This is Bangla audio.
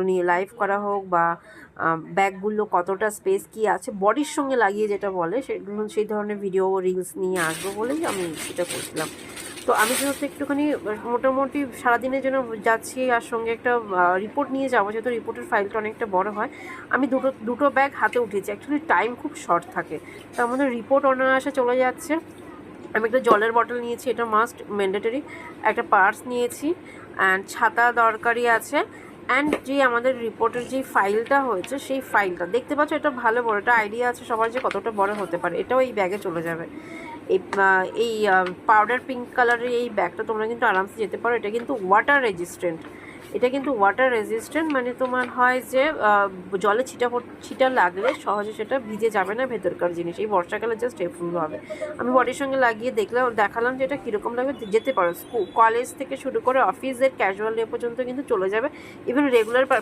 নিয়ে লাইভ করা হোক বা ব্যাগগুলো কতটা স্পেস কী আছে বডির সঙ্গে লাগিয়ে যেটা বলে সেগুলো সেই ধরনের ভিডিও রিলস নিয়ে আসবো বলেই আমি সেটা করছিলাম। তো আমি যেহেতু একটুখানি মোটামুটি সারাদিনের জন্য যাচ্ছি আর সঙ্গে একটা রিপোর্ট নিয়ে যাবো, যেহেতু রিপোর্টের ফাইলটা অনেকটা বড় হয়, আমি দুটো ব্যাগ হাতে উঠেছি। অ্যাকচুয়ালি টাইম খুব শর্ট থাকে, তার মধ্যে রিপোর্ট অনায়াসে চলে যাচ্ছে। আমি একটা জলের বটল নিয়েছি, এটা মাস্ট ম্যান্ডেটরি। একটা পার্স নিয়েছি, অ্যান্ড ছাতা দরকারি আছে। অ্যান্ড যে আমাদের রিপোর্টের যে ফাইলটা হয়েছে সেই ফাইলটা দেখতে পাচ্ছ, এটা ভালো বড়, এটা আইডিয়া আছে সবার যে কতটা বড় হতে পারে, এটাও এই ব্যাগে চলে যাবে। এই পাউডার পিঙ্ক কালারের এই ব্যাগটা তোমরা কিন্তু আরামসে যেতে পারো। এটা কিন্তু ওয়াটার রেজিস্ট্যান্ট, মানে তোমার হয় যে জলে ছিটা লাগলে সহজে সেটা ভিজে যাবে না ভেতরকার জিনিস। এই বর্ষাকালে জাস্ট হেল্পফুল হবে। আমি বডির সঙ্গে লাগিয়ে দেখালাম যে এটা কীরকম লাগবে। যেতে পারো, কলেজ থেকে শুরু করে অফিসের ক্যাজুয়াল ডে পর্যন্ত কিন্তু চলে যাবে। Even regular